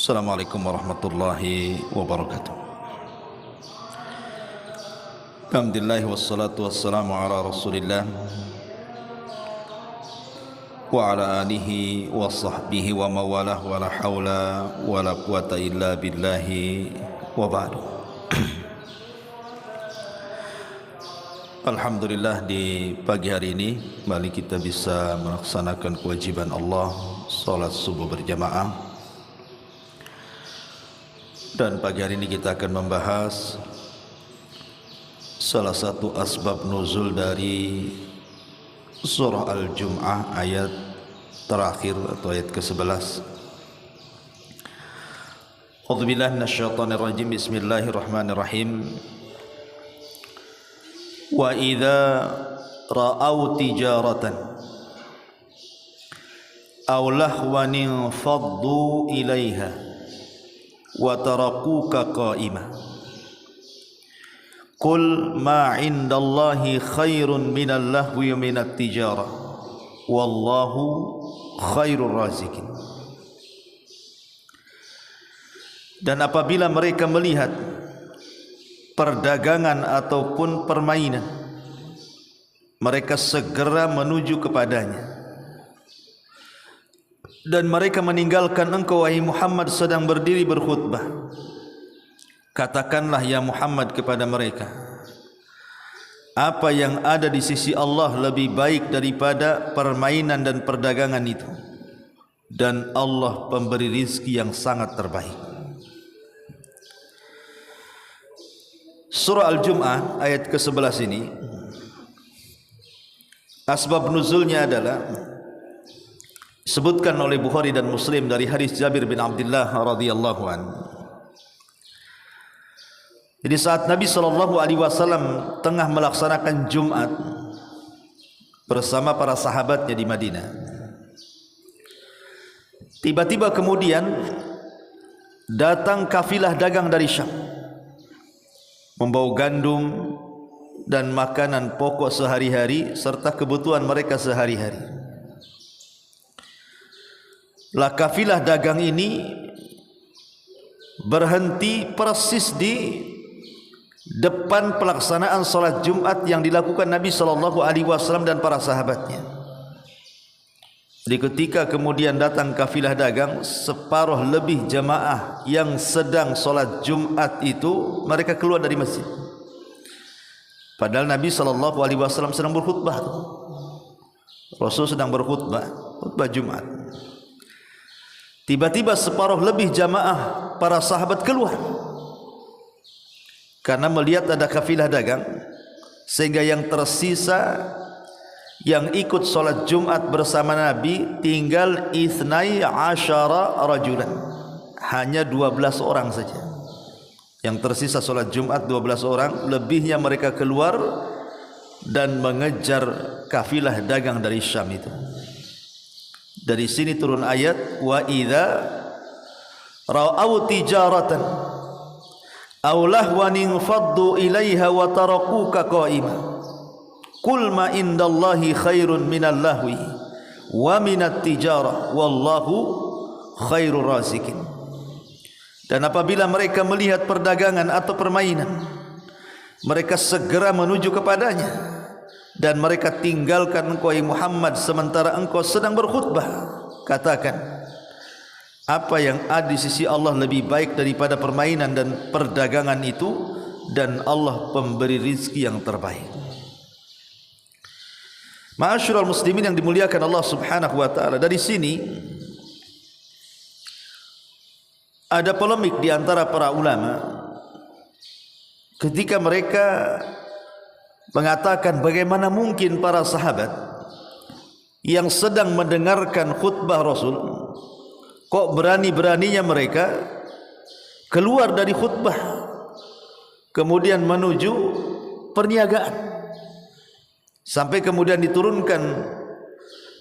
Assalamualaikum warahmatullahi wabarakatuh. Alhamdulillah wassalatu wassalamu ala Rasulillah wa ala alihi wa sahbihi wa mawalah wa la hawla wa la quwata illa billahi wa ba'du. Alhamdulillah, di pagi hari ini kembali kita bisa melaksanakan kewajiban Allah, salat subuh berjamaah. Dan pagi hari ini kita akan membahas salah satu asbab nuzul dari surah Al-Jum'ah, ayat terakhir atau ayat ke-11. A'udzubillahi minasyaitonir rajim. Bismillahirrahmanirrahim. Wa idza ra'au tijaratan aw lahwan faddu ilaiha wa tarakuka qa'imah qul ma 'indallahi khairun minal lahwi wa minat tijarah wallahu khairur razikin. Dan apabila mereka melihat perdagangan ataupun permainan, mereka segera menuju kepadanya. Dan mereka meninggalkan engkau, wahai Muhammad, sedang berdiri berkhutbah. Katakanlah ya Muhammad kepada mereka, apa yang ada di sisi Allah lebih baik daripada permainan dan perdagangan itu, dan Allah pemberi rizki yang sangat terbaik. Surah Al-Jum'ah ayat ke-11 ini, asbab nuzulnya adalah sebutkan oleh Bukhari dan Muslim dari hadis Jabir bin Abdullah radhiyallahu anhu. Jadi saat Nabi SAW tengah melaksanakan Jumat bersama para sahabatnya di Madinah, tiba-tiba kemudian datang kafilah dagang dari Syam, membawa gandum dan makanan pokok sehari-hari serta kebutuhan mereka sehari-hari. Lah kafilah dagang ini berhenti persis di depan pelaksanaan salat Jumat yang dilakukan Nabi SAW dan para sahabatnya. Jadi ketika kemudian datang kafilah dagang, separuh lebih jamaah yang sedang salat Jumat itu mereka keluar dari masjid. Padahal Nabi SAW sedang berkhutbah. Rasul sedang berkhutbah, khutbah Jumat. Tiba-tiba separuh lebih jamaah para sahabat keluar karena melihat ada kafilah dagang, sehingga yang tersisa yang ikut sholat Jumat bersama Nabi tinggal 12 rajulan, hanya 12 orang saja. Yang tersisa sholat Jumat 12 orang, lebihnya mereka keluar dan mengejar kafilah dagang dari Syam itu. Dari sini turun ayat wa idza ra'au tijaratan aw lahwan faddu ilaiha wa tarakuka qa'ima qul ma indallahi khairun minal lahwi wa minat tijarah wallahu khairur razikin. Dan apabila mereka melihat perdagangan atau permainan, mereka segera menuju kepadanya. Dan mereka tinggalkan engkau, Muhammad, sementara engkau sedang berkhutbah. Katakan, apa yang ada di sisi Allah lebih baik daripada permainan dan perdagangan itu, dan Allah pemberi rizki yang terbaik. Ma'asyiral muslimin yang dimuliakan Allah Subhanahu wa taala, dari sini ada polemik di antara para ulama ketika mereka mengatakan bagaimana mungkin para sahabat yang sedang mendengarkan khutbah Rasul kok berani-beraninya mereka keluar dari khutbah kemudian menuju perniagaan, sampai kemudian diturunkan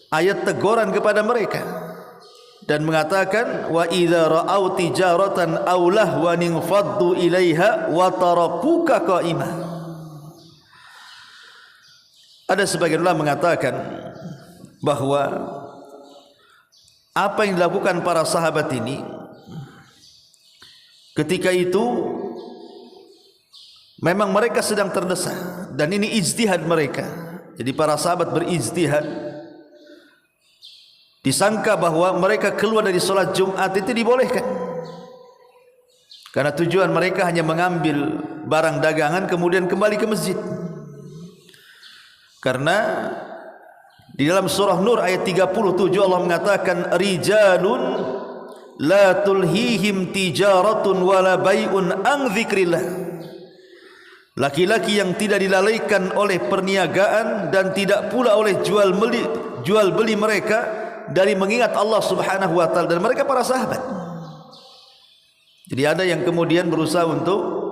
ayat teguran kepada mereka dan mengatakan wa idza ra'au tijaratan aw lahwan faddu ilaiha wa tarakuka qa'imah. Ada sebagian ulama mengatakan bahwa apa yang dilakukan para sahabat ini ketika itu memang mereka sedang terdesak, dan ini ijtihad mereka. Jadi para sahabat berijtihad, disangka bahwa mereka keluar dari sholat Jumat itu dibolehkan, karena tujuan mereka hanya mengambil barang dagangan kemudian kembali ke masjid. Karena di dalam surah Nur ayat 37 Allah mengatakan, rijalun la tulhihim tijaratun wala bai'un an dzikrillah. Laki-laki yang tidak dilalaikan oleh perniagaan dan tidak pula oleh jual beli mereka dari mengingat Allah Subhanahu wa taala, dan mereka para sahabat. Jadi ada yang kemudian berusaha untuk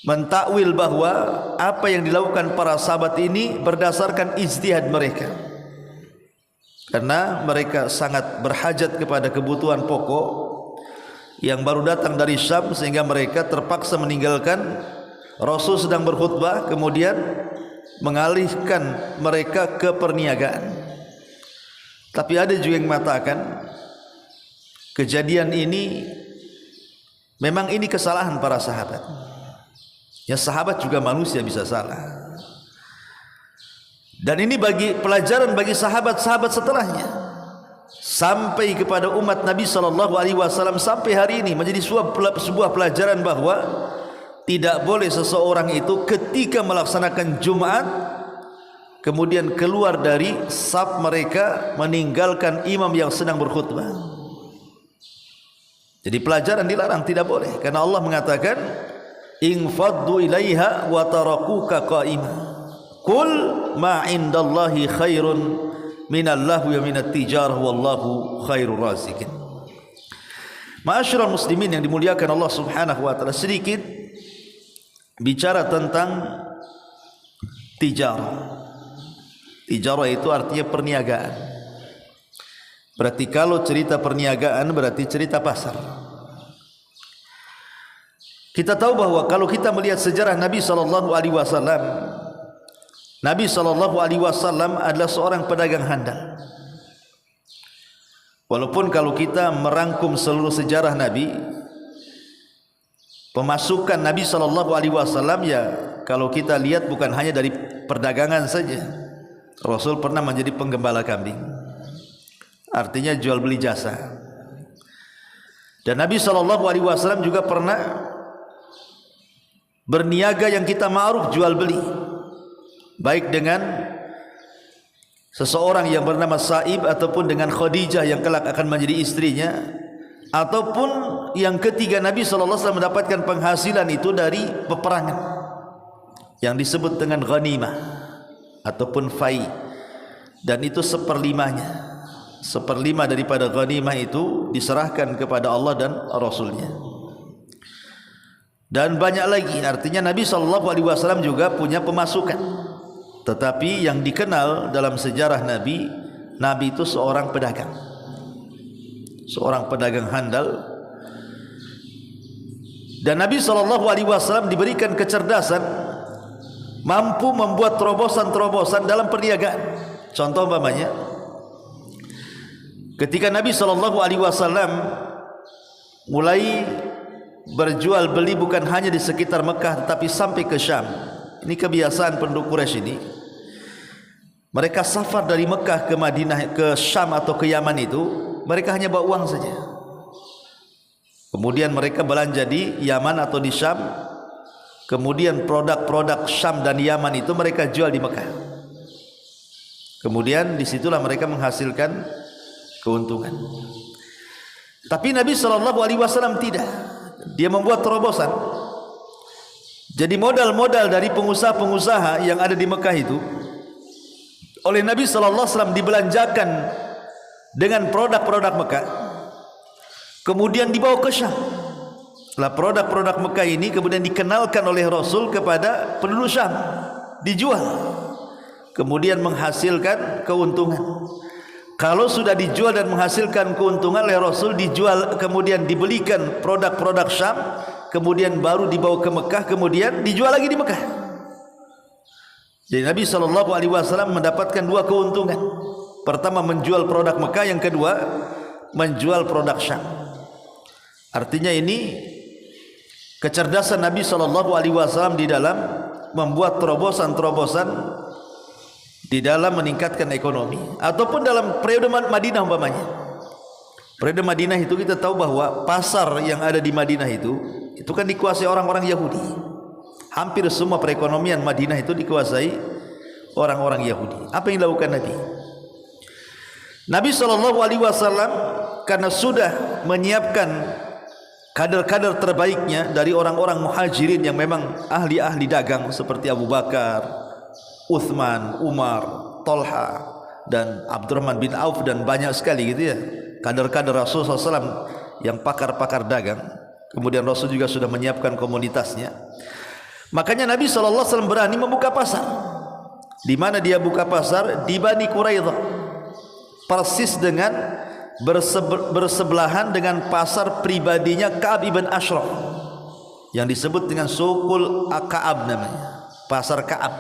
mentakwil bahwa apa yang dilakukan para sahabat ini berdasarkan ijtihad mereka, karena mereka sangat berhajat kepada kebutuhan pokok yang baru datang dari Syam, sehingga mereka terpaksa meninggalkan Rasul sedang berkhutbah, kemudian mengalihkan mereka ke perniagaan. Tapi ada juga yang mengatakan kejadian ini memang ini kesalahan para sahabat. Ya, sahabat juga manusia, bisa salah. Dan ini bagi pelajaran bagi sahabat-sahabat setelahnya, sampai kepada umat Nabi SAW sampai hari ini menjadi sebuah pelajaran bahwa tidak boleh seseorang itu ketika melaksanakan Jumat kemudian keluar dari saf mereka meninggalkan imam yang sedang berkhutbah. Jadi pelajaran dilarang, tidak boleh, karena Allah mengatakan infaddu ilaiha wa tarakuka qa'imah qul ma indallahi khairun minallahu wa minat tijarah wallahu khairur razikin. Ma'asyiral muslimin yang dimuliakan Allah Subhanahu wa taala, sedikit bicara tentang tijarah. Tijarah itu artinya perniagaan. Berarti kalau cerita perniagaan berarti cerita pasar. Kita tahu bahwa kalau kita melihat sejarah Nabi SAW, Nabi SAW adalah seorang pedagang handal. Walaupun kalau kita merangkum seluruh sejarah Nabi, pemasukan Nabi SAW ya kalau kita lihat bukan hanya dari perdagangan saja. Rasul pernah menjadi penggembala kambing, artinya jual beli jasa. Dan Nabi SAW juga pernah berniaga yang kita ma'ruf jual beli, baik dengan seseorang yang bernama Sa'ib ataupun dengan Khadijah yang kelak akan menjadi istrinya, ataupun yang ketiga Nabi SAW mendapatkan penghasilan itu dari peperangan yang disebut dengan ghanimah ataupun fai, dan itu seperlimanya, seperlima daripada ghanimah itu diserahkan kepada Allah dan Rasulnya. Dan banyak lagi, artinya Nabi SAW juga punya pemasukan. Tetapi yang dikenal dalam sejarah Nabi, Nabi itu seorang pedagang, seorang pedagang handal. Dan Nabi SAW diberikan kecerdasan, mampu membuat terobosan-terobosan dalam perniagaan. Contoh umpamanya, ketika Nabi SAW mulai berjual beli bukan hanya di sekitar Mekah tetapi sampai ke Syam. Ini kebiasaan penduduk Quraisy ini. Mereka safar dari Mekah ke Madinah, ke Syam atau ke Yaman itu, mereka hanya bawa uang saja. Kemudian mereka belanja di Yaman atau di Syam. Kemudian produk-produk Syam dan Yaman itu mereka jual di Mekah. Kemudian disitulah mereka menghasilkan keuntungan. Tapi Nabi SAW tidak. Dia membuat terobosan. Jadi modal-modal dari pengusaha-pengusaha yang ada di Mekah itu oleh Nabi SAW dibelanjakan dengan produk-produk Mekah, kemudian dibawa ke Syam. Lah produk-produk Mekah ini kemudian dikenalkan oleh Rasul kepada penduduk Syam, dijual, kemudian menghasilkan keuntungan. Kalau sudah dijual dan menghasilkan keuntungan oleh Rasul, dijual kemudian dibelikan produk-produk Syam, kemudian baru dibawa ke Mekah, kemudian dijual lagi di Mekah. Jadi Nabi SAW mendapatkan dua keuntungan. Pertama menjual produk Mekah, yang kedua menjual produk Syam. Artinya ini kecerdasan Nabi SAW di dalam membuat terobosan-terobosan di dalam meningkatkan ekonomi. Ataupun dalam periode Madinah umpamanya. Periode Madinah itu kita tahu bahwa pasar yang ada di Madinah itu kan dikuasai orang-orang Yahudi. Hampir semua perekonomian Madinah itu dikuasai orang-orang Yahudi. Apa yang dilakukan Nabi? Nabi SAW karena sudah menyiapkan kader-kader terbaiknya dari orang-orang muhajirin yang memang ahli-ahli dagang seperti Abu Bakar, Uthman, Umar, Tolha dan Abdurrahman bin Auf dan banyak sekali gitu ya, kader-kader Rasulullah SAW yang pakar-pakar dagang. Kemudian Rasul juga sudah menyiapkan komunitasnya. Makanya Nabi SAW berani membuka pasar. Di mana dia buka pasar? Di Bani Quraidah, persis dengan bersebelahan dengan pasar pribadinya Ka'ab ibn Ashraf yang disebut dengan Suqul Ka'ab namanya, pasar Ka'ab.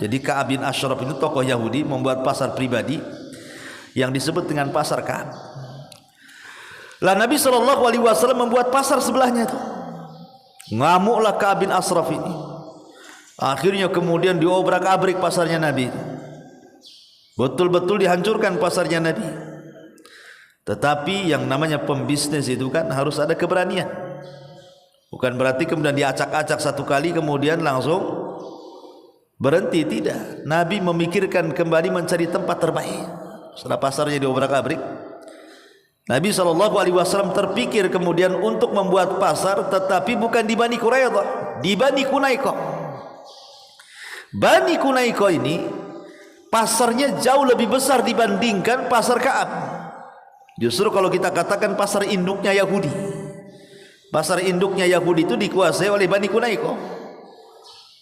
Jadi Ka'ab bin Ashraf itu tokoh Yahudi membuat pasar pribadi yang disebut dengan pasar Ka'ab. Lah Nabi SAW membuat pasar sebelahnya itu. Ngamuklah Ka'ab bin Ashraf ini. Akhirnya kemudian diobrak-abrik pasarnya Nabi. Betul-betul dihancurkan pasarnya Nabi. Tetapi yang namanya pembisnis itu kan harus ada keberanian. Bukan berarti kemudian diacak-acak satu kali kemudian langsung berhenti, tidak. Nabi memikirkan kembali mencari tempat terbaik. Setelah pasarnya diobrak-abrik, Nabi SAW terpikir kemudian untuk membuat pasar, tetapi bukan di Bani Quraidah, di Bani Qunaiqah. Bani Qunaiqah ini pasarnya jauh lebih besar dibandingkan pasar Ka'ab. Justru kalau kita katakan pasar induknya Yahudi, pasar induknya Yahudi itu dikuasai oleh Bani Qunaiqah,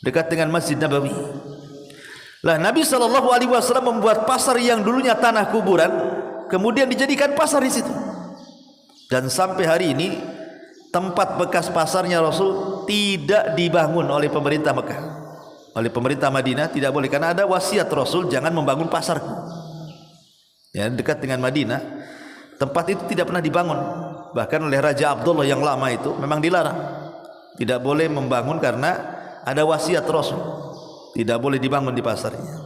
dekat dengan Masjid Nabawi. Lah Nabi SAW membuat pasar yang dulunya tanah kuburan, kemudian dijadikan pasar di situ. Dan sampai hari ini tempat bekas pasarnya Rasul tidak dibangun oleh pemerintah Mekah, oleh pemerintah Madinah tidak boleh, karena ada wasiat Rasul, jangan membangun pasarku. Ya, dekat dengan Madinah tempat itu tidak pernah dibangun. Bahkan oleh Raja Abdullah yang lama itu memang dilarang, tidak boleh membangun karena ada wasiat Rasul, tidak boleh dibangun di pasarnya.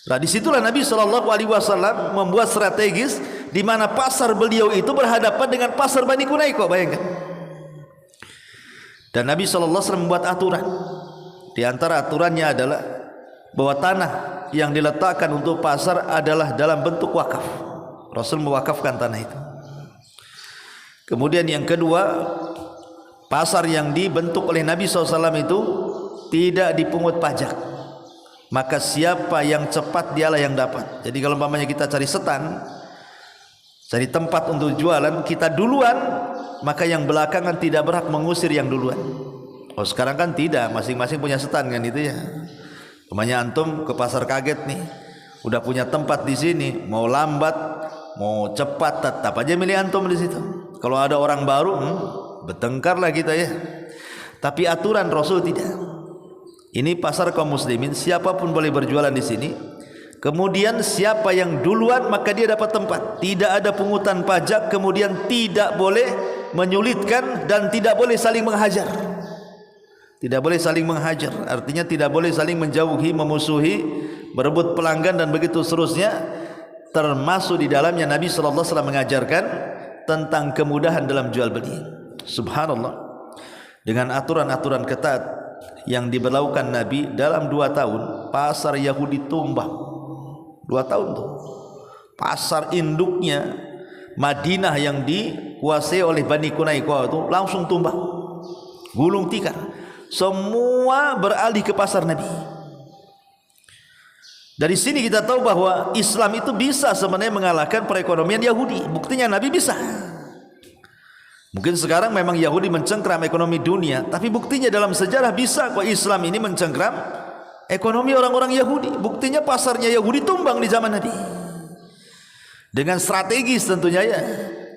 Nah disitulah Nabi SAW membuat strategis di mana pasar beliau itu berhadapan dengan pasar Bani Qunaiqah, bayangkan. Dan Nabi SAW membuat aturan. Di antara aturannya adalah bahwa tanah yang diletakkan untuk pasar adalah dalam bentuk wakaf. Rasul mewakafkan tanah itu. Kemudian yang kedua, pasar yang dibentuk oleh Nabi SAW itu tidak dipungut pajak. Maka siapa yang cepat dialah yang dapat. Jadi kalau umpamanya kita cari setan, cari tempat untuk jualan, kita duluan, maka yang belakangan tidak berhak mengusir yang duluan. Oh sekarang kan tidak, masing-masing punya setan kan itu ya. Umpamanya antum ke pasar kaget nih, udah punya tempat di sini, mau lambat, mau cepat, tetap aja milih antum di situ. Kalau ada orang baru, bertengkarlah kita ya. Tapi aturan Rasul tidak. Ini pasar kaum muslimin, siapapun boleh berjualan di sini. Kemudian siapa yang duluan maka dia dapat tempat. Tidak ada pungutan pajak, kemudian tidak boleh menyulitkan dan tidak boleh saling menghajar. Tidak boleh saling menghajar, artinya tidak boleh saling menjauhi, memusuhi, berebut pelanggan dan begitu seterusnya. Termasuk di dalamnya Nabi SAW mengajarkan tentang kemudahan dalam jual beli. Subhanallah. Dengan aturan-aturan ketat yang diberlakukan Nabi, dalam 2 tahun pasar Yahudi tumbang. 2 tahun tuh pasar induknya Madinah yang dikuasai oleh Bani Qunaiqah itu langsung tumbang, gulung tikar. Semua beralih ke pasar Nabi. Dari sini kita tahu bahwa Islam itu bisa sebenarnya mengalahkan perekonomian Yahudi. Buktinya Nabi bisa. Mungkin sekarang memang Yahudi mencengkram ekonomi dunia, tapi buktinya dalam sejarah bisa kok Islam ini mencengkram ekonomi orang-orang Yahudi. Buktinya pasarnya Yahudi tumbang di zaman Nabi. Dengan strategis tentunya ya,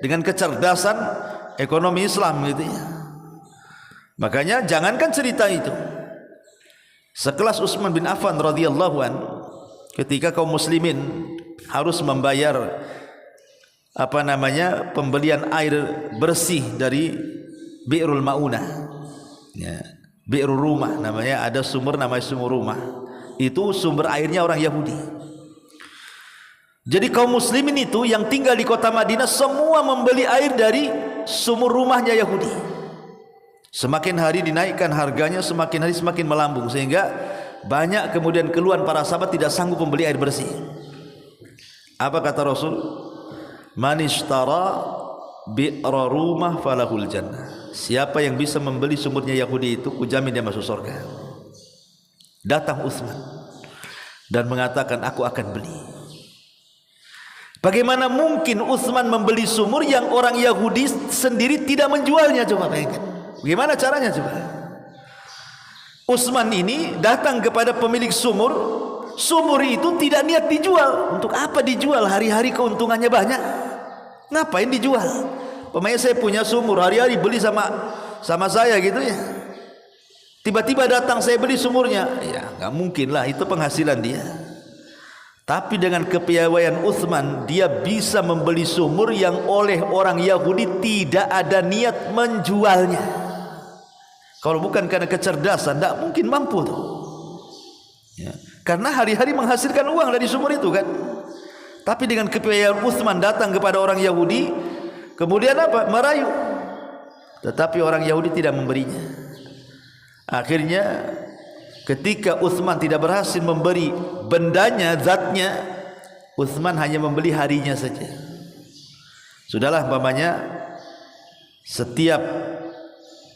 dengan kecerdasan ekonomi Islam gitu ya. Makanya jangankan cerita itu, sekelas Utsman bin Affan radhiyallahu an, ketika kaum muslimin harus membayar pembelian air bersih dari Bi'rul Maunah, ya, Bi'rul Rumah namanya, ada sumber namanya sumur rumah. Itu sumber airnya orang Yahudi. Jadi kaum muslimin itu yang tinggal di kota Madinah semua membeli air dari sumur rumahnya Yahudi. Semakin hari dinaikkan harganya, semakin hari semakin melambung, sehingga banyak kemudian keluhan para sahabat tidak sanggup membeli air bersih. Apa kata Rasul? Man ishtara bi'ra rumah falahul jannah. Siapa yang bisa membeli sumurnya Yahudi itu, kujamin dia masuk surga. Datang Utsman dan mengatakan, aku akan beli. Bagaimana mungkin Utsman membeli sumur yang orang Yahudi sendiri tidak menjualnya? Coba bayangkan, bagaimana caranya coba? Utsman ini datang kepada pemilik sumur. Sumur itu tidak niat dijual. Untuk apa dijual? Hari-hari keuntungannya banyak. Ngapain dijual? Pemain saya punya sumur, hari-hari beli sama saya gitu ya. Tiba-tiba datang saya beli sumurnya, ya nggak mungkin lah, itu penghasilan dia. Tapi dengan kepiawaian Utsman, dia bisa membeli sumur yang oleh orang Yahudi tidak ada niat menjualnya. Kalau bukan karena kecerdasan, tidak mungkin mampu tuh. Ya. Karena hari-hari menghasilkan uang dari sumur itu kan. Tapi dengan kepiawaian Utsman datang kepada orang Yahudi, kemudian apa? Merayu. Tetapi orang Yahudi tidak memberinya. Akhirnya ketika Utsman tidak berhasil memberi bendanya, zatnya, Utsman hanya membeli harinya saja. Sudahlah, setiap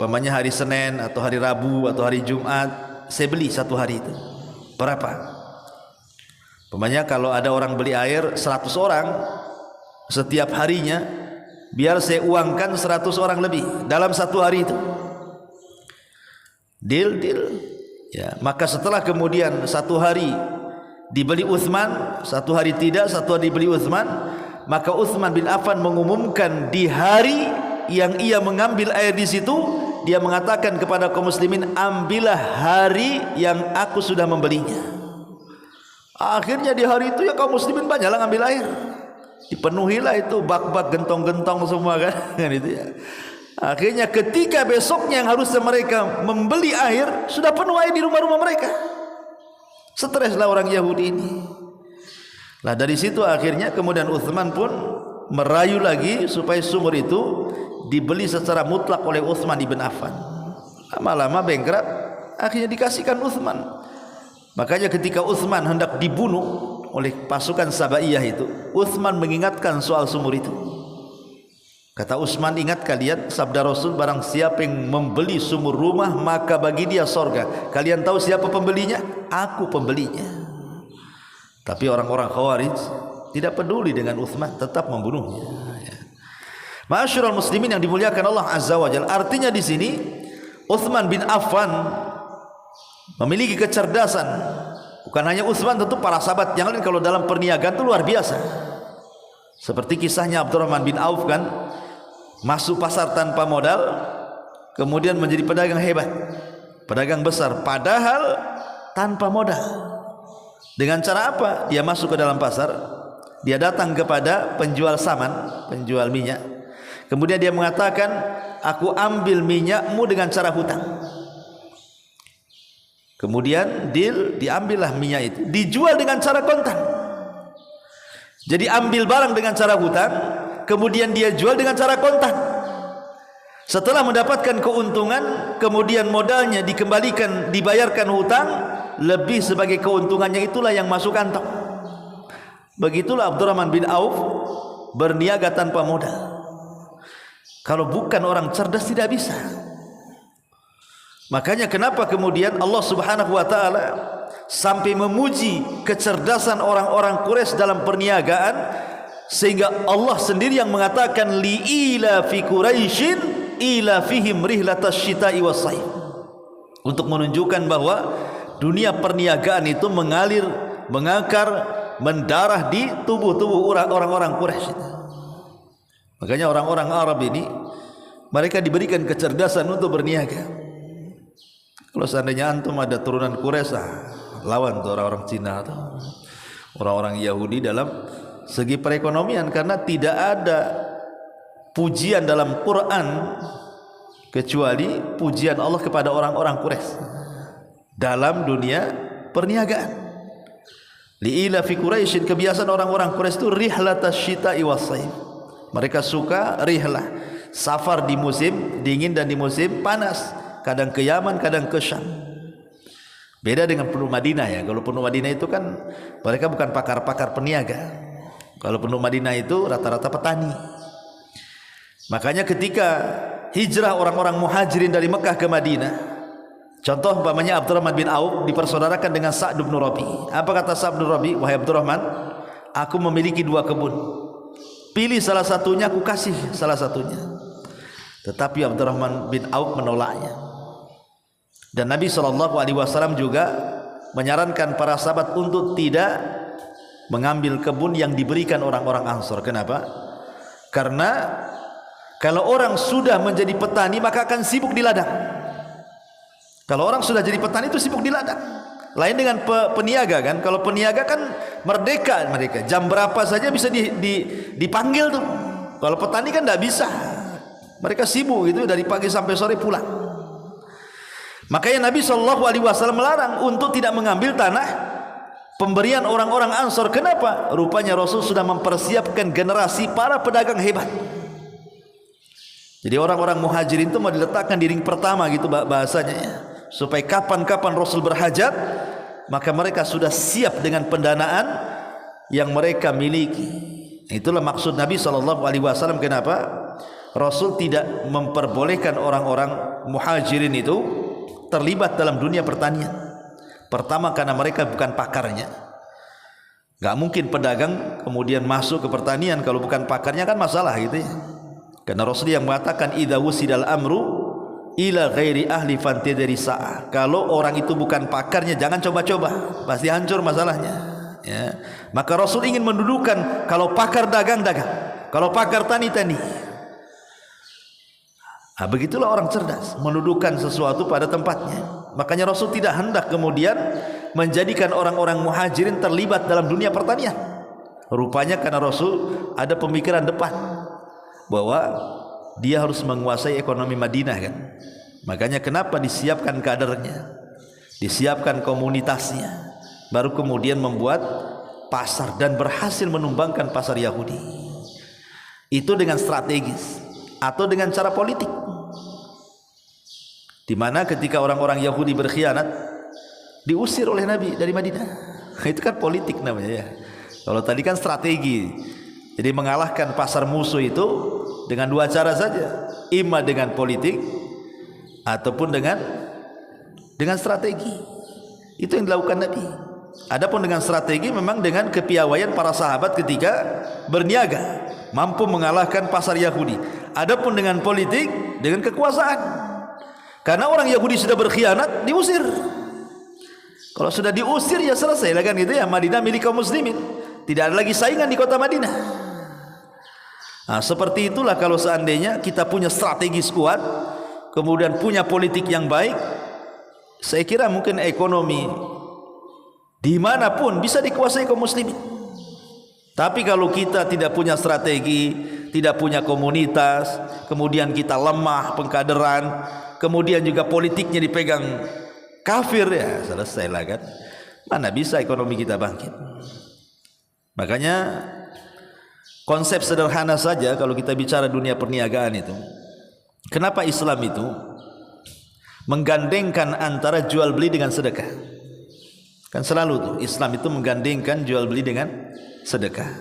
hari Senin atau hari Rabu atau hari Jumat saya beli satu hari itu. Berapa? Kalau ada orang beli air 100 orang setiap harinya, biar saya uangkan 100 orang lebih dalam satu hari itu. Deal. Ya, maka setelah kemudian satu hari dibeli Utsman, satu hari tidak, satu hari dibeli Utsman, maka Utsman bin Affan mengumumkan di hari yang ia mengambil air di situ, dia mengatakan kepada kaum muslimin, ambillah hari yang aku sudah membelinya. Akhirnya di hari itu ya kaum muslimin banyaklah ngambil air, dipenuhilah itu bak-bak, gentong-gentong semua kan itu ya. Akhirnya ketika besoknya yang harusnya mereka membeli air, sudah penuh air di rumah-rumah mereka. Streslah orang Yahudi ini. Nah dari situ akhirnya kemudian Utsman pun merayu lagi supaya sumur itu dibeli secara mutlak oleh Utsman ibn Affan. Lama-lama bengkrak, akhirnya dikasihkan Utsman. Makanya ketika Utsman hendak dibunuh oleh pasukan Sabaiyah itu, Utsman mengingatkan soal sumur itu. Kata Utsman, ingat kalian sabda Rasul, barang siapa yang membeli sumur rumah maka bagi dia sorga. Kalian tahu siapa pembelinya? Aku pembelinya. Tapi orang-orang Khawarij tidak peduli dengan Utsman, tetap membunuhnya. Ma'asyiral muslimin yang dimuliakan Allah Azza wa Jalla. Artinya di sini Utsman bin Affan memiliki kecerdasan. Bukan hanya Utsman, tentu para sahabat yang lain kalau dalam perniagaan itu luar biasa. Seperti kisahnya Abdurrahman bin Auf kan, masuk pasar tanpa modal, kemudian menjadi pedagang hebat, pedagang besar, padahal tanpa modal. Dengan cara apa? Dia masuk ke dalam pasar, dia datang kepada penjual saman, penjual minyak, kemudian dia mengatakan, aku ambil minyakmu dengan cara hutang. Kemudian diambillah minyak itu, dijual dengan cara kontan. Jadi ambil barang dengan cara hutang, kemudian dia jual dengan cara kontan. Setelah mendapatkan keuntungan, kemudian modalnya dikembalikan, dibayarkan hutang, lebih sebagai keuntungannya itulah yang masuk kantong. Begitulah Abdurrahman bin Auf berniaga tanpa modal. Kalau bukan orang cerdas tidak bisa. Makanya kenapa kemudian Allah Subhanahu wa taala sampai memuji kecerdasan orang-orang Quraisy dalam perniagaan, sehingga Allah sendiri yang mengatakan li'ila fi Quraisyin ila fihim rihlatash syita'i was-sayf, untuk menunjukkan bahwa dunia perniagaan itu mengalir, mengakar, mendarah di tubuh-tubuh orang-orang Quraisy. Makanya orang-orang Arab ini mereka diberikan kecerdasan untuk berniaga. Kalau seandainya antum ada turunan Quraisy, lawan tuh orang-orang Cina atau orang-orang Yahudi dalam segi perekonomian, karena tidak ada pujian dalam Quran kecuali pujian Allah kepada orang-orang Quraisy dalam dunia perniagaan. Li'ila fi Quraisyin, kebiasaan orang-orang Quraisy itu rihlatas syita'i was-shaif. Mereka suka rihlah, safar di musim dingin dan di musim panas, kadang ke Yaman, kadang ke Syam. Beda dengan penduduk Madinah ya. Kalau penduduk Madinah itu kan mereka bukan pakar-pakar peniaga. Kalau penduduk Madinah itu rata-rata petani. Makanya ketika hijrah orang-orang muhajirin dari Mekah ke Madinah, contoh umpamanya Abdurrahman bin Auf dipersaudarakan dengan Sa'd bin Rabi. Apa kata Sa'd bin Rabi? Wahai Abdurrahman, aku memiliki 2 kebun. Pilih salah satunya, aku kasih salah satunya. Tetapi Abdurrahman bin Auf menolaknya. Dan Nabi SAW juga menyarankan para sahabat untuk tidak mengambil kebun yang diberikan orang-orang Ansor. Kenapa? Karena kalau orang sudah menjadi petani maka akan sibuk di ladang. Kalau orang sudah jadi petani itu sibuk di ladang. Lain dengan peniaga kan. Kalau peniaga kan merdeka mereka. Jam berapa saja bisa dipanggil tuh. Kalau petani kan tidak bisa. Mereka sibuk gitu dari pagi sampai sore pulang. Makanya Nabi SAW melarang untuk tidak mengambil tanah pemberian orang-orang Ansor. Kenapa? Rupanya Rasul sudah mempersiapkan generasi para pedagang hebat. Jadi orang-orang muhajirin itu mau diletakkan di ring pertama gitu bahasanya ya. Supaya kapan-kapan Rasul berhajat, maka mereka sudah siap dengan pendanaan yang mereka miliki. Itulah maksud Nabi SAW. Kenapa Rasul tidak memperbolehkan orang-orang muhajirin itu terlibat dalam dunia pertanian? Pertama karena mereka bukan pakarnya. Gak mungkin pedagang kemudian masuk ke pertanian kalau bukan pakarnya, kan masalah gitu ya. Karena Rasul yang mengatakan idza wusidal amru ila ghairi ahli fantadri sa'ah. Kalau orang itu bukan pakarnya jangan coba-coba, pasti hancur masalahnya ya. Maka Rasul ingin mendudukan kalau pakar dagang, kalau pakar tani. Nah, begitulah orang cerdas, mendudukan sesuatu pada tempatnya. Makanya Rasul tidak hendak kemudian menjadikan orang-orang muhajirin terlibat dalam dunia pertanian. Rupanya karena Rasul ada pemikiran depan bahwa dia harus menguasai ekonomi Madinah kan. Makanya kenapa disiapkan kadernya, disiapkan komunitasnya, baru kemudian membuat pasar dan berhasil menumbangkan pasar Yahudi. Itu dengan strategis atau dengan cara politik. Di mana ketika orang-orang Yahudi berkhianat diusir oleh Nabi dari Madinah. Itu kan politik namanya ya. Kalau tadi kan strategi. Jadi mengalahkan pasar musuh itu dengan 2 cara saja, ima dengan politik ataupun dengan strategi. Itu yang dilakukan Nabi. Adapun dengan strategi memang dengan kepiawaian para sahabat ketika berniaga, mampu mengalahkan pasar Yahudi. Adapun dengan politik, dengan kekuasaan. Karena orang Yahudi sudah berkhianat, diusir. Kalau sudah diusir ya selesai lah kan gitu ya. Madinah milik kaum muslimin, tidak ada lagi saingan di kota Madinah. Nah, seperti itulah kalau seandainya kita punya strategis kuat, kemudian punya politik yang baik, saya kira mungkin ekonomi dimanapun bisa dikuasai kaum muslimin. Tapi kalau kita tidak punya strategi, tidak punya komunitas, kemudian kita lemah pengkaderan, kemudian juga politiknya dipegang kafir, ya selesailah kan. Mana bisa ekonomi kita bangkit. Makanya konsep sederhana saja kalau kita bicara dunia perniagaan itu. Kenapa Islam itu menggandengkan antara jual beli dengan sedekah? Kan selalu tuh Islam itu menggandengkan jual beli dengan sedekah.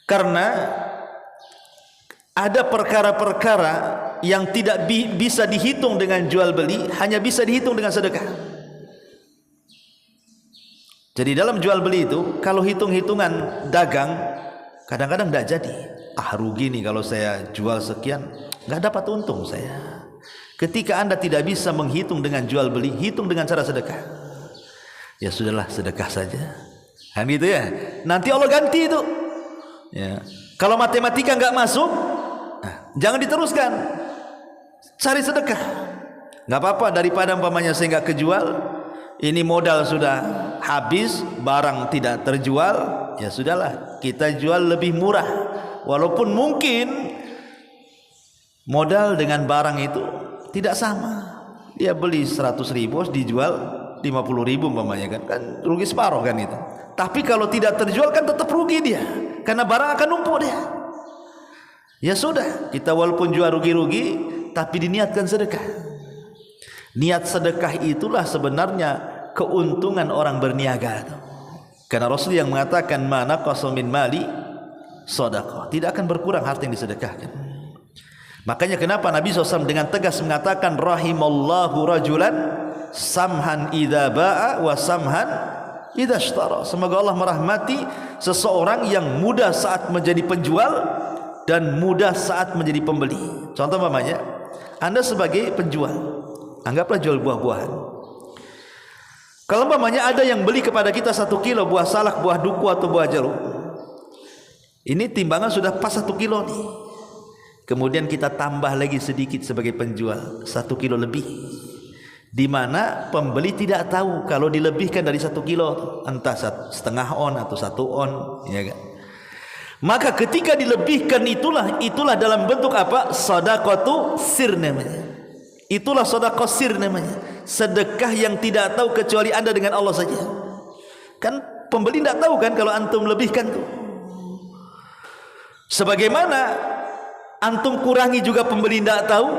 Karena ada perkara-perkara yang tidak bisa dihitung dengan jual beli, hanya bisa dihitung dengan sedekah. Jadi dalam jual beli itu kalau hitung-hitungan dagang kadang-kadang tidak jadi. Rugi nih kalau saya jual sekian, nggak dapat untung saya. Ketika Anda tidak bisa menghitung dengan jual beli, hitung dengan cara sedekah. Ya sudahlah, sedekah saja. Kan gitu ya. Nanti Allah ganti itu. Ya. Kalau matematika nggak masuk, jangan diteruskan. Cari sedekah. Nggak apa-apa, daripada umpamanya saya nggak kejual, ini modal sudah habis, barang tidak terjual, ya sudahlah, kita jual lebih murah. Walaupun mungkin modal dengan barang itu tidak sama. Dia beli 100.000 dijual 50.000 umpamanya kan rugi separuh kan itu. Tapi kalau tidak terjual kan tetap rugi dia, karena barang akan numpuk dia. Ya sudah, kita walaupun jual rugi-rugi tapi diniatkan sedekah. Niat sedekah itulah sebenarnya keuntungan orang berniaga. Karena Rasul yang mengatakan mana qasamin mali sedekah, tidak akan berkurang harta yang disedekahkan. Makanya kenapa Nabi SAW dengan tegas mengatakan rahimallahu rajulan samhan idza ba'a wa samhan idza ishtara. Semoga Allah merahmati seseorang yang mudah saat menjadi penjual dan mudah saat menjadi pembeli. Contoh umpamanya, Anda sebagai penjual, anggaplah jual buah-buahan. Kalau umpamanya ada yang beli kepada kita 1 kilo buah salak, buah duku atau buah jeruk, ini timbangan sudah pas 1 kilo nih. Kemudian kita tambah lagi sedikit sebagai penjual 1 kilo lebih, di mana pembeli tidak tahu kalau dilebihkan dari 1 kilo, entah setengah on atau 1 on, ya kan? Maka ketika dilebihkan itulah dalam bentuk apa? Shadaqatu sir namanya. Itulah sedekah sir namanya. Sedekah yang tidak tahu kecuali Anda dengan Allah saja. Kan pembeli tidak tahu kan kalau antum lebihkan tuh. Sebagaimana antum kurangi juga pembeli tidak tahu,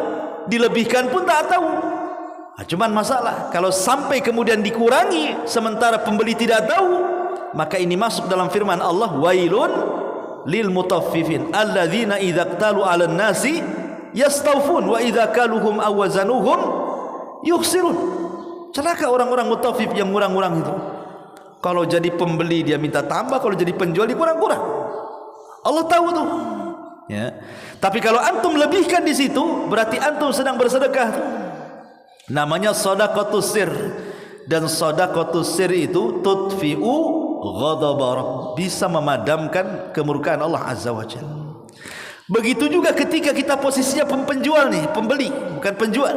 dilebihkan pun tak tahu. Nah, cuman masalah kalau sampai kemudian dikurangi sementara pembeli tidak tahu, maka ini masuk dalam firman Allah, wailun lil mutaffifin alladzina idza qtalu 'alan nasi yastawfun wa idza kaluhum aw wazanuhum yukhsirun. Celaka orang-orang mutaffif yang ngurang-ngurang itu. Kalau jadi pembeli dia minta tambah, kalau jadi penjual dikurang-kurang. Allah tahu tuh. Ya. Tapi kalau antum lebihkan di situ, berarti antum sedang bersedekah tuh. Namanya shadaqatus sir. Dan shadaqatus sir itu tudfi'u ghadabar, bisa memadamkan kemurkaan Allah Azza wa Jalla. Begitu juga ketika kita posisinya penjual nih, pembeli bukan penjual.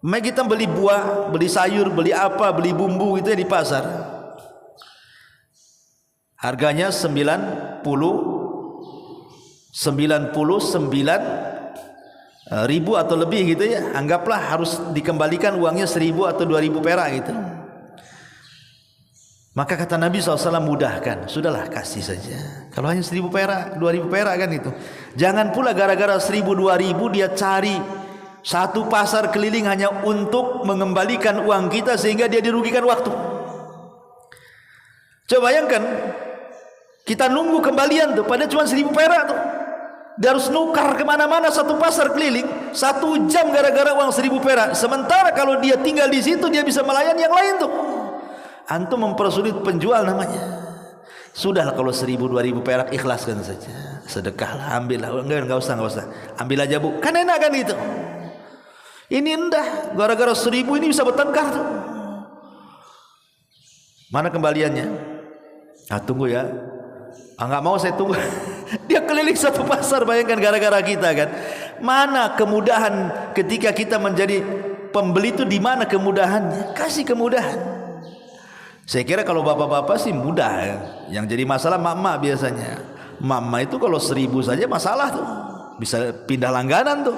Maka kita beli buah, beli sayur, beli apa, beli bumbu itu ya di pasar. Harganya 99 ribu atau lebih gitu ya. Anggaplah harus dikembalikan uangnya 1.000 atau 2.000 perak gitu. Maka kata Nabi SAW, mudahkan, sudahlah kasih saja. Kalau hanya 1.000 perak, 2.000 perak kan itu. Jangan pula gara-gara 1.000, 2.000 dia cari satu pasar keliling hanya untuk mengembalikan uang kita sehingga dia dirugikan waktu. Coba bayangkan, kita nunggu kembalian tuh, padahal cuma 1.000 perak tuh. Dia harus nukar kemana-mana satu pasar keliling 1 jam gara-gara uang 1.000 perak. Sementara kalau dia tinggal di situ dia bisa melayani yang lain tuh. Antum mempersulit penjual namanya. Sudahlah kalau 1.000, 2.000 perak ikhlaskan saja, sedekahlah, ambillah. Enggak usah, ambil aja bu, kan enak kan itu. Ini endah, gara-gara 1.000 ini bisa bertengkar tuh. Mana kembaliannya? Ah tunggu ya. Nggak mau saya tunggu. Dia keliling satu pasar, bayangkan gara-gara kita kan. Mana kemudahan ketika kita menjadi pembeli itu, di mana kemudahannya? Kasih kemudahan. Saya kira kalau bapak-bapak sih mudah ya. Yang jadi masalah mak-mak biasanya. Mak-mak itu kalau 1.000 saja masalah tuh. Bisa pindah langganan tuh.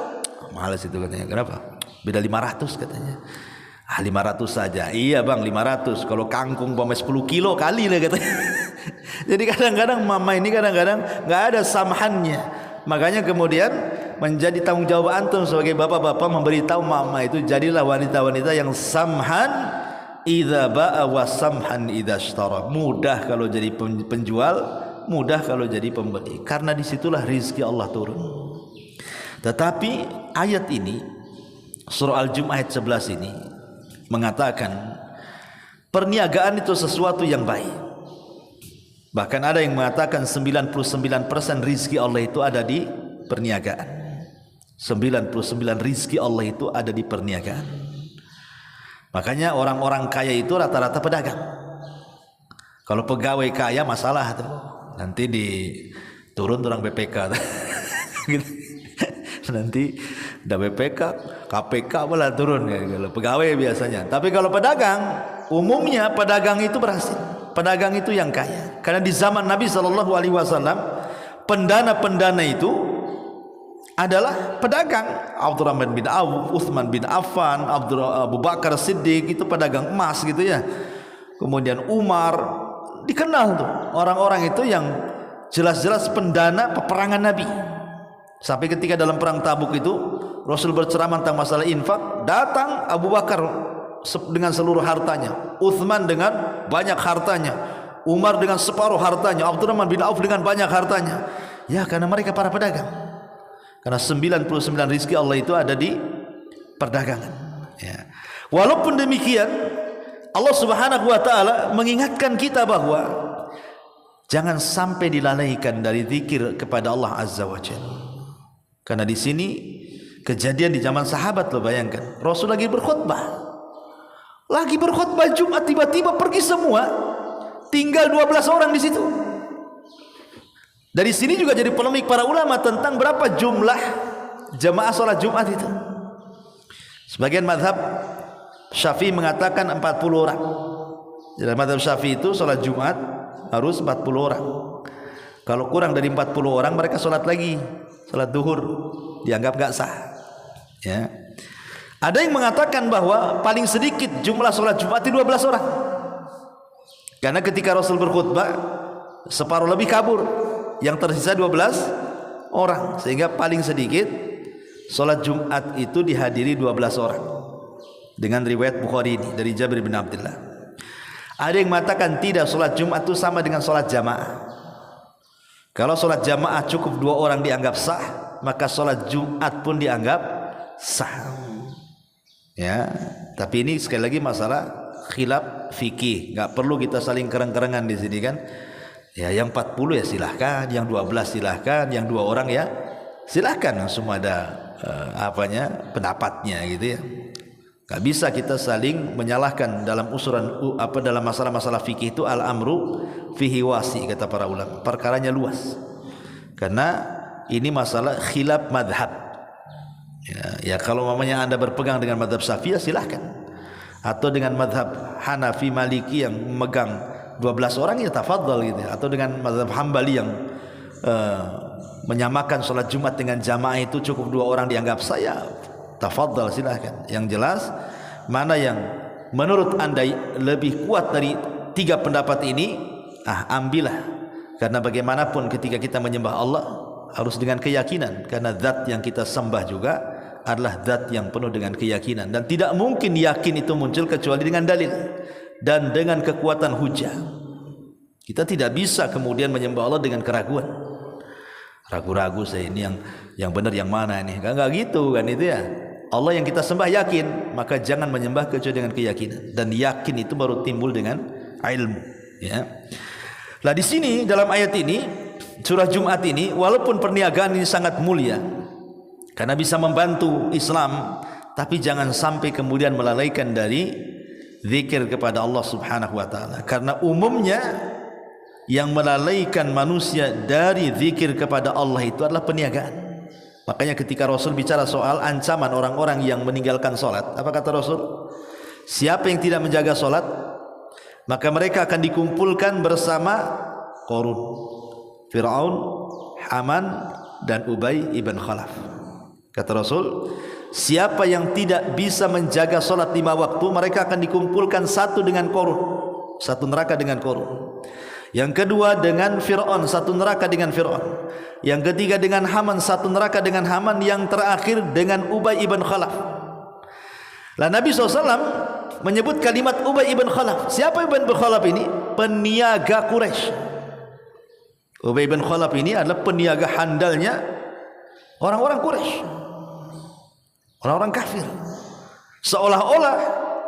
Males itu katanya. Kenapa? Beda 500 katanya. 500 saja. Iya bang, 500. Kalau kangkung 10 kilo kali lah katanya. Jadi kadang-kadang mama ini kadang-kadang nggak ada samhannya. Makanya kemudian menjadi tanggung jawab antum sebagai bapak-bapak memberitahu mama itu, jadilah wanita-wanita yang samhan idza ba'a wa samhan idza ishtara. Mudah kalau jadi penjual, mudah kalau jadi pembeli. Karena disitulah rizki Allah turun. Tetapi ayat ini, surah Al-Jumu'ah ayat 11 ini mengatakan perniagaan itu sesuatu yang baik. Bahkan ada yang mengatakan 99% rizki Allah itu ada di perniagaan. 99 rizki Allah itu ada di perniagaan. Makanya orang-orang kaya itu rata-rata pedagang. Kalau pegawai kaya masalah tuh, nanti diturun orang BPK. Nanti ada BPK, KPK malah turun ya, kalau pegawai biasanya. Tapi kalau pedagang, umumnya pedagang itu berhasil. Pedagang itu yang kaya. Karena di zaman Nabi SAW pendana-pendana itu adalah pedagang. Abdurrahman bin Auf, Utsman bin Affan, Abu Bakar Siddiq itu pedagang emas gitu ya. Kemudian Umar, dikenal tuh orang-orang itu yang jelas-jelas pendana peperangan Nabi. Sampai ketika dalam perang Tabuk itu Rasul berceramah tentang masalah infak, datang Abu Bakar dengan seluruh hartanya, Utsman dengan banyak hartanya, Umar dengan separuh hartanya, Abdurrahman bin Auf dengan banyak hartanya. Ya, karena mereka para pedagang. Karena 99 rizki Allah itu ada di perdagangan ya. Walaupun demikian Allah Subhanahu wa ta'ala mengingatkan kita bahwa jangan sampai dilalaikan dari zikir kepada Allah Azza wa Jalla. Karena di sini kejadian di zaman sahabat, lo bayangkan Rasul lagi berkhutbah Jumat, tiba-tiba pergi semua, tinggal 12 orang di situ. Dari sini juga jadi polemik para ulama tentang berapa jumlah jamaah sholat Jumat itu. Sebagian madhab Syafi'i mengatakan 40 orang. Dalam madhab Syafi'i itu sholat Jumat harus 40 orang. Kalau kurang dari 40 orang mereka sholat lagi, sholat duhur, dianggap gak sah ya. Ada yang mengatakan bahwa paling sedikit jumlah sholat Jumat itu 12 orang. Karena ketika Rasul berkhutbah separuh lebih kabur, yang tersisa 12 orang, sehingga paling sedikit sholat Jumat itu dihadiri 12 orang. Dengan riwayat Bukhari ini dari Jabir bin Abdullah. Ada yang mengatakan tidak, sholat Jumat itu sama dengan sholat jamaah. Kalau sholat jamaah cukup 2 orang dianggap sah, maka sholat Jumat pun dianggap sah ya. Tapi ini sekali lagi masalah khilaf fikih, nggak perlu kita saling kereng-kerengan di sini kan. Ya, yang 40 ya silahkan, yang 12 silahkan, yang 2 orang ya silahkan, semua ada pendapatnya gitu ya. Gak bisa kita saling menyalahkan dalam dalam masalah-masalah fikih itu al-amru fihi wasi, kata para ulama. Perkaranya luas. Karena ini masalah khilaf madhab. Ya kalau mamanya Anda berpegang dengan madhab Syafi'i silahkan. Atau dengan madhab Hanafi Maliki yang memegang 12 orang ya tafadhal gitu ya. Atau dengan mazhab Hambali yang menyamakan sholat Jumat dengan jamaah itu cukup 2 orang dianggap saya, tafadhal silahkan. Yang jelas mana yang menurut Anda lebih kuat dari 3 pendapat ini, ambillah. Karena bagaimanapun ketika kita menyembah Allah harus dengan keyakinan, karena zat yang kita sembah juga adalah zat yang penuh dengan keyakinan, dan tidak mungkin yakin itu muncul kecuali dengan dalil dan dengan kekuatan hujah. Kita tidak bisa kemudian menyembah Allah dengan keraguan, ragu-ragu saya ini yang benar yang mana ini, enggak gitu kan itu ya. Allah yang kita sembah yakin, maka jangan menyembah kecuali dengan keyakinan, dan yakin itu baru timbul dengan ilmu ya. Nah di sini dalam ayat ini surah Jumat ini, walaupun perniagaan ini sangat mulia karena bisa membantu Islam, tapi jangan sampai kemudian melalaikan dari zikir kepada Allah Subhanahu wa taala. Karena umumnya yang melalaikan manusia dari zikir kepada Allah itu adalah perniagaan. Makanya ketika Rasul bicara soal ancaman orang-orang yang meninggalkan salat, apa kata Rasul? Siapa yang tidak menjaga salat, maka mereka akan dikumpulkan bersama Qarun, Fir'aun, Haman, dan Ubay ibn Khalaf. Kata Rasul, siapa yang tidak bisa menjaga solat 5 waktu, mereka akan dikumpulkan satu dengan Qarun, satu neraka dengan Qarun. Yang kedua dengan Fir'aun, satu neraka dengan Fir'aun. Yang ketiga dengan Haman, satu neraka dengan Haman. Yang terakhir dengan Ubay ibn Khalaf. Lah Nabi SAW menyebut kalimat Ubay ibn Khalaf. Siapa Ubay ibn Khalaf ini? Peniaga Quraisy. Ubay ibn Khalaf ini adalah peniaga handalnya orang-orang Quraisy, orang-orang kafir. Seolah-olah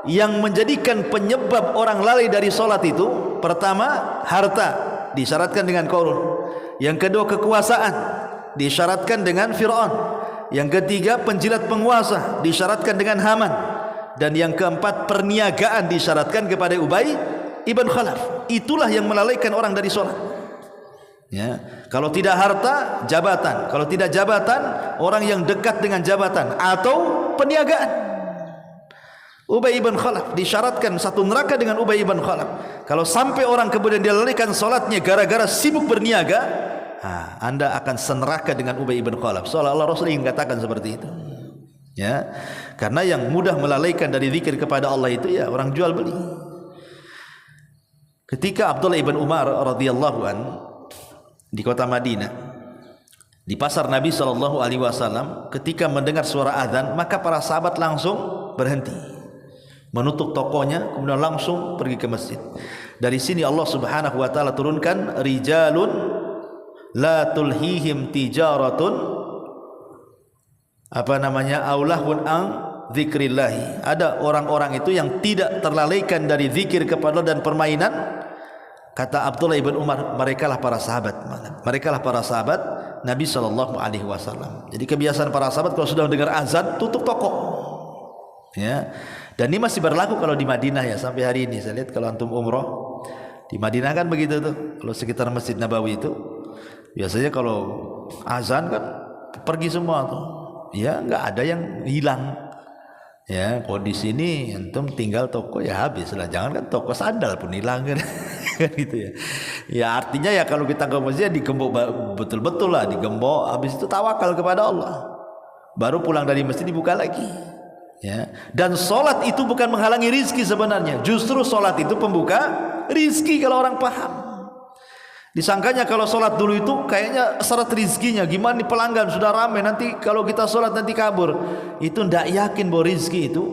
yang menjadikan penyebab orang lalai dari solat itu, pertama harta, disyaratkan dengan Qarun. Yang kedua kekuasaan, disyaratkan dengan Fir'aun. Yang ketiga penjilat penguasa, disyaratkan dengan Haman. Dan yang keempat perniagaan, disyaratkan kepada Ubay ibn Khalaf. Itulah yang melalaikan orang dari solat ya. Kalau tidak harta, jabatan. Kalau tidak jabatan, orang yang dekat dengan jabatan, atau perniagaan. Ubay ibn Khalaf disyaratkan satu neraka dengan Ubay ibn Khalaf. Kalau sampai orang kemudian dilalaikan salatnya gara-gara sibuk berniaga, Anda akan seneraka dengan Ubay ibn Khalaf. Seolah-olah Rasul ingin katakan seperti itu. Ya, karena yang mudah melalaikan dari zikir kepada Allah itu ya orang jual beli. Ketika Abdullah ibn Umar radhiyallahu an di kota Madinah, di pasar Nabi SAW, ketika mendengar suara azan, maka para sahabat langsung berhenti, menutup tokonya, kemudian langsung pergi ke masjid. Dari sini Allah Subhanahu wa taala turunkan rijalun la tulhihim tijaratun aulahun ang zikrillahi. Ada orang-orang itu yang tidak terlalaikan dari zikir kepada Allah dan permainan. Kata Abdullah ibn Umar, merekalah para sahabat. Merekalah para sahabat Nabi SAW. Jadi kebiasaan para sahabat kalau sudah mendengar azan tutup toko. Ya. Dan ini masih berlaku kalau di Madinah ya sampai hari ini. Saya lihat kalau antum umroh di Madinah kan begitu tuh. Kalau sekitar Masjid Nabawi itu biasanya kalau azan kan pergi semua tuh. Ya nggak ada yang hilang. Ya kalau di sini antum tinggal toko ya habis lah. Jangan kan toko sandal pun hilang kan. Gitu ya. Ya artinya ya kalau kita ke masjid digembok betul-betul lah, digembok, habis itu tawakal kepada Allah. Baru pulang dari masjid dibuka lagi. Ya. Dan solat itu bukan menghalangi rizki sebenarnya. Justru solat itu pembuka rizki kalau orang paham. Disangkanya kalau sholat dulu itu kayaknya syarat rizkinya gimana nih, pelanggan sudah ramai, nanti kalau kita sholat nanti kabur. Itu tidak yakin bahwa rizki itu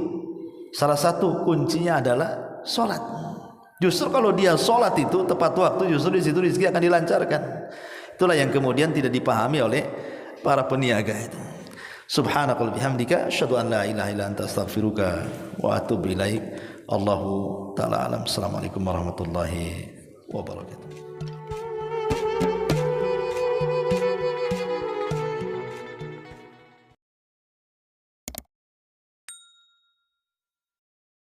salah satu kuncinya adalah sholat. Justru kalau dia sholat itu tepat waktu, justru di situ rizki akan dilancarkan. Itulah yang kemudian tidak dipahami oleh para peniaga itu. Subhanakallahumma bihamdika asyhadu an la ilaha illa anta astaghfiruka wa atubu ilaik. Allahu taala alam. Assalamualaikum warahmatullahi wabarakatuh.